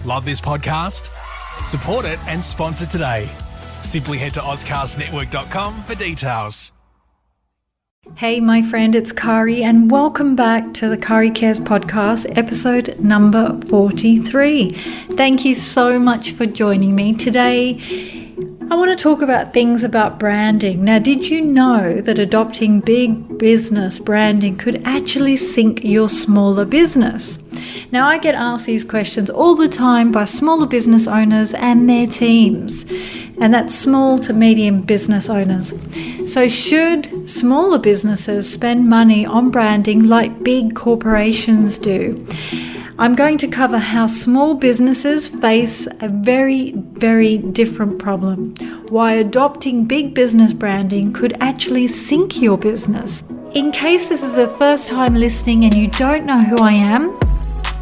Love this podcast? Support it and sponsor today. Simply head to ozcastnetwork.com for details. Hey, my friend, it's Kari, and welcome back to the Kari Cares podcast, episode number 43. Thank you so much for joining me. Today, I want to talk about things about branding. Now, did you know that adopting big business branding could actually sink your smaller business? Now, I get asked these questions all the time by smaller business owners and their teams, and that's small to medium business owners. So should smaller businesses spend money on branding like big corporations do? I'm going to cover how small businesses face a very, very different problem, why adopting big business branding could actually sink your business. In case this is the first time listening and you don't know who I am,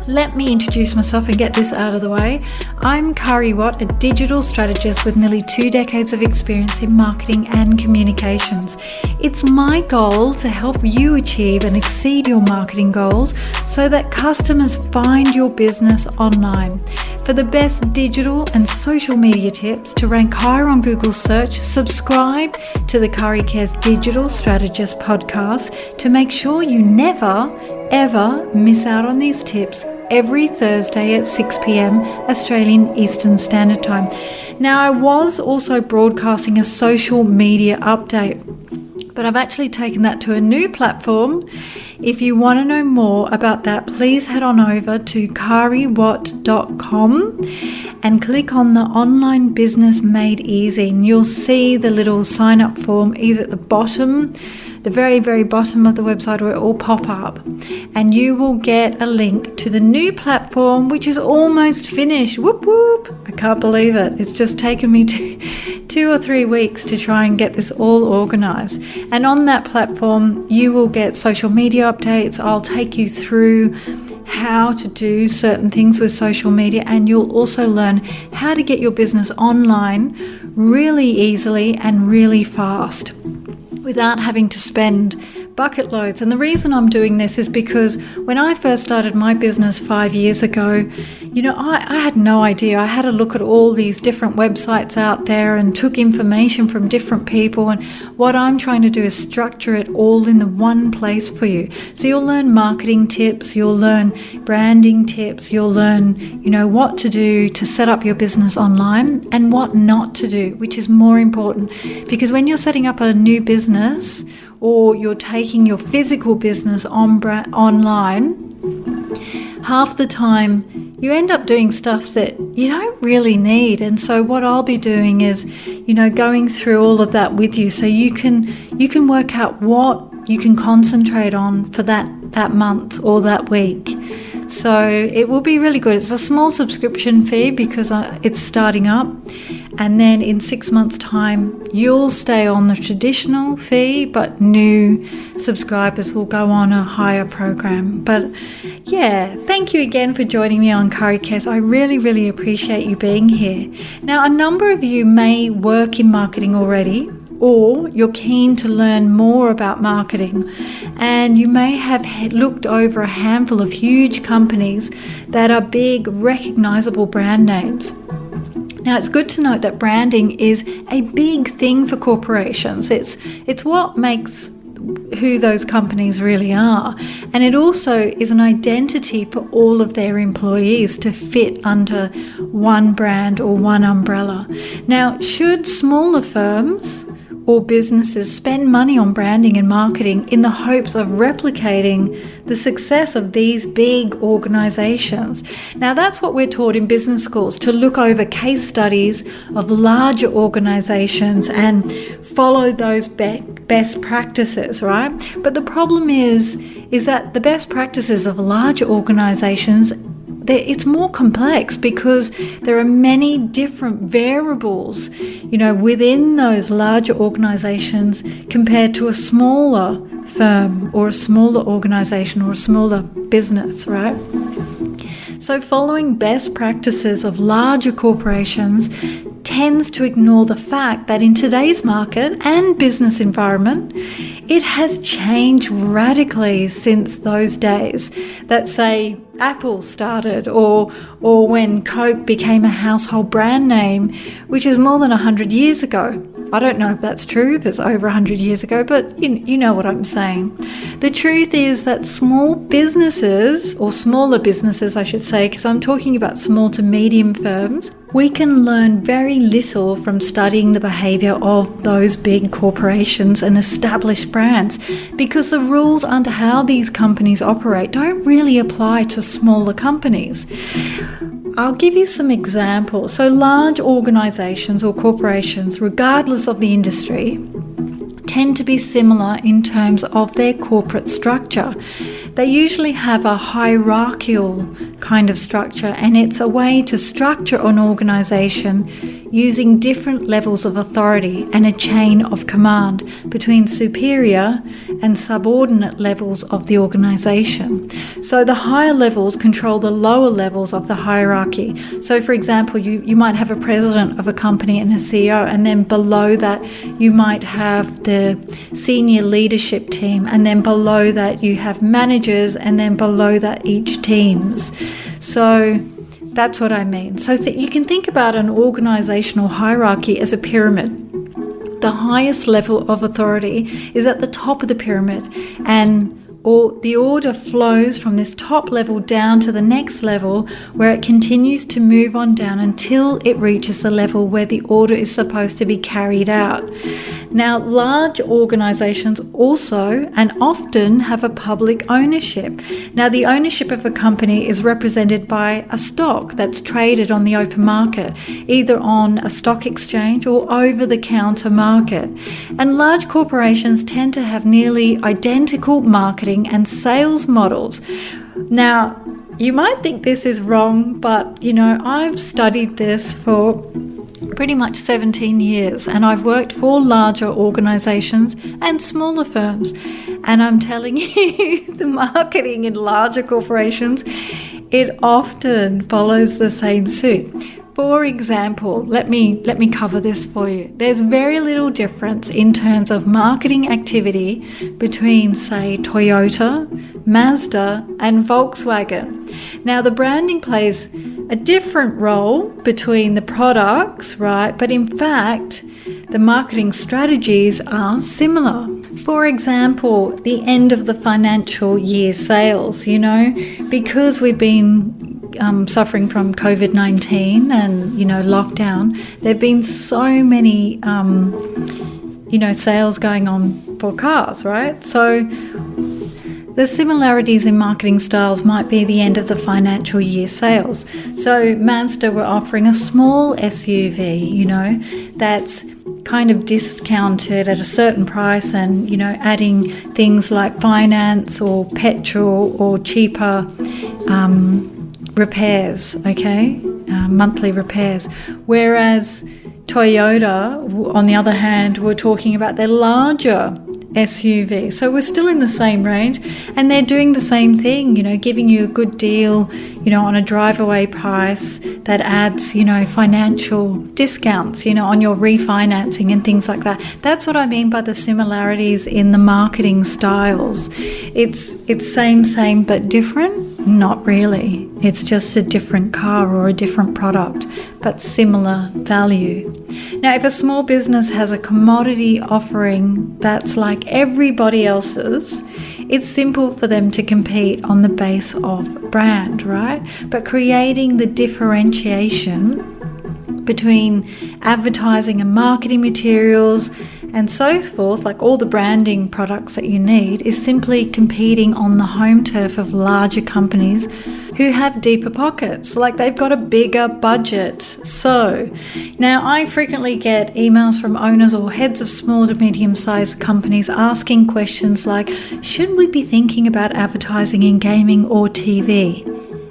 let me introduce myself and get this out of the way. I'm Caria Watt, a digital strategist with nearly 2 decades of experience in marketing and communications. It's my goal to help you achieve and exceed your marketing goals so that customers find your business online. For the best digital and social media tips to rank higher on Google search, subscribe to the Caria Cares Digital Strategist podcast to make sure you never, ever miss out on these tips every Thursday at 6 p.m. Australian Eastern Standard Time. Now, I was also broadcasting a social media update, but I've actually taken that to a new platform. If you want to know more about that, please head on over to cariawatt.com and click on the Online Business Made Easy, and you'll see the little sign up form either at the bottom, the very, very bottom of the website, or it will pop up, and you will get a link to the new platform, which is almost finished. Whoop whoop! I can't believe it. It's just taken me 2 or 3 weeks to try and get this all organized. And on that platform, you will get social media updates. I'll take you through how to do certain things with social media, and you'll also learn how to get your business online really easily and really fast without having to spend bucket loads. And the reason I'm doing this is because when I first started my business 5 years ago, I had no idea. I had to look at all these different websites out there and took information from different people. And what I'm trying to do is structure it all in the one place for you. So you'll learn marketing tips, you'll learn branding tips, you'll learn, what to do to set up your business online and what not to do, which is more important. Because when you're setting up a new business, or you're taking your physical business online, half the time you end up doing stuff that you don't really need. And so what I'll be doing is, going through all of that with you so you can work out what you can concentrate on for that month or that week. So it will be really good. It's a small subscription fee because it's starting up. And then in 6 months' time, you'll stay on the traditional fee, but new subscribers will go on a higher program. But yeah, thank you again for joining me on Caria Cares. I really, really appreciate you being here. Now, a number of you may work in marketing already, or you're keen to learn more about marketing, and you may have looked over a handful of huge companies that are big, recognizable brand names. Now, it's good to note that branding is a big thing for corporations. It's what makes who those companies really are. And it also is an identity for all of their employees to fit under one brand or one umbrella. Now, should smaller firms or businesses spend money on branding and marketing in the hopes of replicating the success of these big organizations? Now, that's what we're taught in business schools, to look over case studies of larger organizations and follow those best practices, right? But the problem is that the best practices of larger organizations, it's more complex because there are many different variables, within those larger organizations compared to a smaller firm or a smaller organization or a smaller business, right? So following best practices of larger corporations tends to ignore the fact that in today's market and business environment, it has changed radically since those days that, say, Apple started or when Coke became a household brand name, which is more than 100 years ago. I don't know if that's true, if it's over 100 years ago, but you know what I'm saying. The truth is that small businesses, or smaller businesses I should say, because I'm talking about small to medium firms, we can learn very little from studying the behaviour of those big corporations and established brands, because the rules under how these companies operate don't really apply to smaller companies. I'll give you some examples. So large organisations or corporations, regardless of the industry, tend to be similar in terms of their corporate structure. They usually have a hierarchical kind of structure, and it's a way to structure an organisation using different levels of authority and a chain of command between superior and subordinate levels of the organisation. So the higher levels control the lower levels of the hierarchy. So for example, you might have a president of a company and a CEO, and then below that you might have the senior leadership team, and then below that you have managers, and then below that each teams. So that's what I mean. So you can think about an organisational hierarchy as a pyramid. The highest level of authority is at the top of the pyramid, and the order flows from this top level down to the next level, where it continues to move on down until it reaches the level where the order is supposed to be carried out. Now, large organisations also and often have a public ownership. Now, the ownership of a company is represented by a stock that's traded on the open market, either on a stock exchange or over-the-counter market. And large corporations tend to have nearly identical marketing and sales models. Now, you might think this is wrong, but I've studied this for pretty much 17 years, and I've worked for larger organisations and smaller firms, and I'm telling you, the marketing in larger corporations, it often follows the same suit. For example, let me cover this for you. There's very little difference in terms of marketing activity between, say, Toyota, Mazda, and Volkswagen. Now, the branding plays a different role between the products, right? But in fact, the marketing strategies are similar. For example, the end of the financial year sales, because we've been suffering from COVID-19 and, lockdown, there have been so many, sales going on for cars, right? So the similarities in marketing styles might be the end of the financial year sales. So Mazda were offering a small SUV, that's kind of discounted at a certain price, and, adding things like finance or petrol or cheaper repairs, monthly repairs. Whereas Toyota, on the other hand, were talking about their larger SUV. So we're still in the same range, and they're doing the same thing, giving you a good deal, on a drive-away price that adds, financial discounts, on your refinancing and things like that. That's what I mean by the similarities in the marketing styles. It's same, but different? Not really. It's just a different car or a different product, but similar value. Now, if a small business has a commodity offering that's like everybody else's, it's simple for them to compete on the base of brand, right? But creating the differentiation between advertising and marketing materials and so forth, like all the branding products that you need, is simply competing on the home turf of larger companies who have deeper pockets, like they've got a bigger budget. So now I frequently get emails from owners or heads of small to medium-sized companies asking questions like, should we be thinking about advertising in gaming or TV?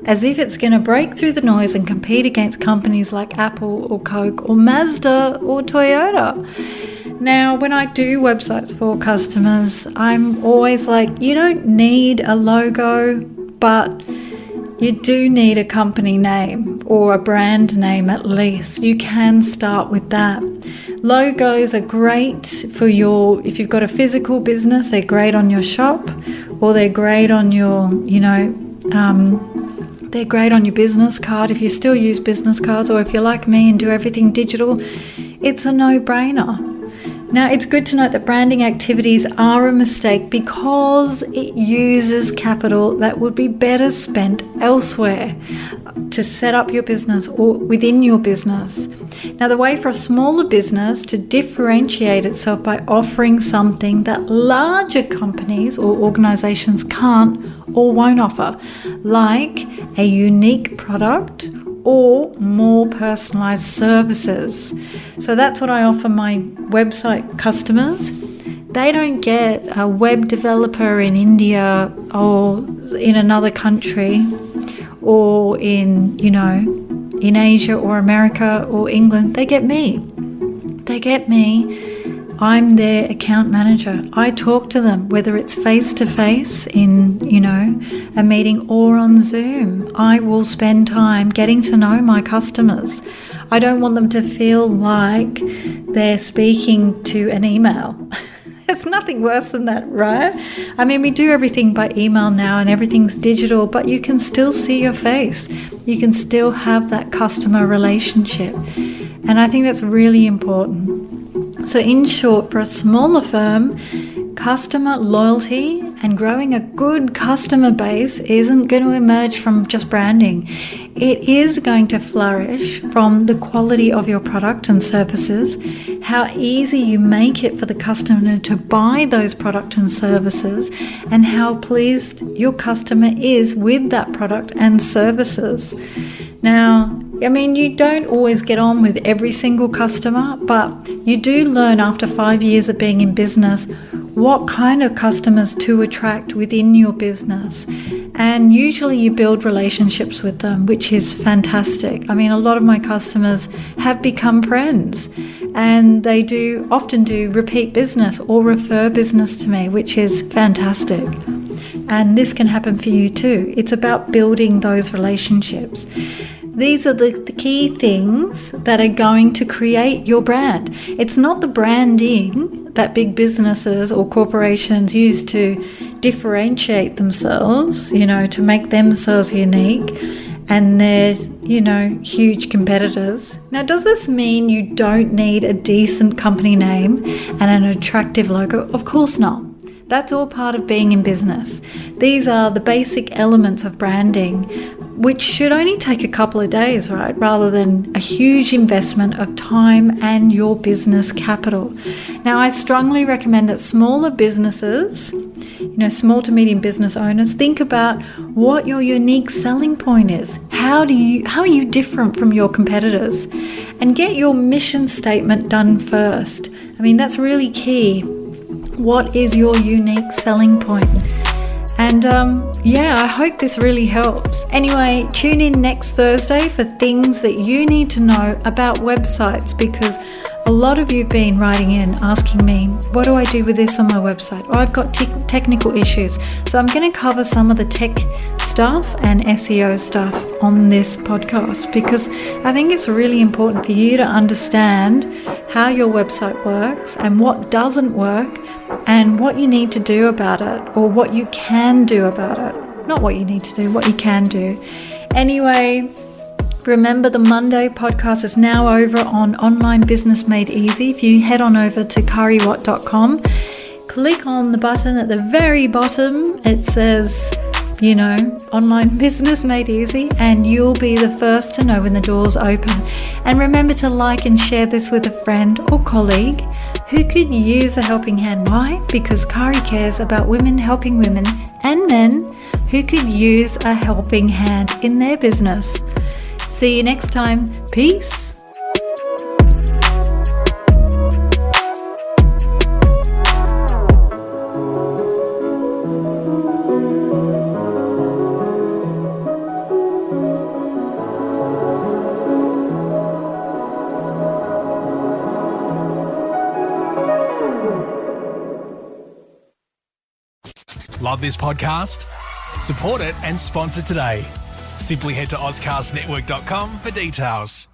As if it's going to break through the noise and compete against companies like Apple or Coke or Mazda or Toyota. Now, when I do websites for customers, I'm always like, you don't need a logo, but you do need a company name or a brand name at least. You can start with that. Logos are great for if you've got a physical business, they're great on your shop, or they're great on your, they're great on your business card if you still use business cards, or if you're like me and do everything digital, it's a no-brainer. Now, it's good to note that branding activities are a mistake because it uses capital that would be better spent elsewhere to set up your business or within your business. Now, the way for a smaller business to differentiate itself by offering something that larger companies or organizations can't or won't offer, like a unique product or more personalized services. So that's what I offer my website customers. They don't get a web developer in India or in another country or in Asia or America or England. They get me. I'm their account manager. I talk to them, whether it's face-to-face in, a meeting or on Zoom. I will spend time getting to know my customers. I don't want them to feel like they're speaking to an email. It's nothing worse than that, right? I mean, we do everything by email now and everything's digital, but you can still see your face. You can still have that customer relationship. And I think that's really important. So in short, for a smaller firm, customer loyalty and growing a good customer base isn't going to emerge from just branding. It is going to flourish from the quality of your product and services, how easy you make it for the customer to buy those products and services, and how pleased your customer is with that product and services. Now, you don't always get on with every single customer, but you do learn after 5 years of being in business what kind of customers to attract within your business. And usually you build relationships with them, which is fantastic. A lot of my customers have become friends, and they often do repeat business or refer business to me, which is fantastic. And this can happen for you too. It's about building those relationships. These are the key things that are going to create your brand. It's not the branding that big businesses or corporations use to differentiate themselves, to make themselves unique, and they're, huge competitors. Now, does this mean you don't need a decent company name and an attractive logo? Of course not. That's all part of being in business. These are the basic elements of branding, which should only take a couple of days, right? Rather than a huge investment of time and your business capital. Now, I strongly recommend that smaller businesses, small to medium business owners, think about what your unique selling point is. How are you different from your competitors? And get your mission statement done first. That's really key. What is your unique selling point? And I hope this really helps. Anyway, tune in next Thursday for things that you need to know about websites, because a lot of you have been writing in asking me, what do I do with this on my website? Or I've got technical issues. So I'm going to cover some of the tech stuff and SEO stuff on this podcast, because I think it's really important for you to understand how your website works and what doesn't work and what you need to do about it, or what you can do about it. Not what you need to do, what you can do. Anyway, remember the Monday podcast is now over on Online Business Made Easy. If you head on over to cariawatt.com, click on the button at the very bottom. It says, Online Business Made Easy, and you'll be the first to know when the doors open. And remember to like and share this with a friend or colleague who could use a helping hand. Why? Because Cari cares about women helping women and men who could use a helping hand in their business. See you next time. Peace. Love this podcast? Support it and sponsor today. Simply head to AuscastNetwork.com for details.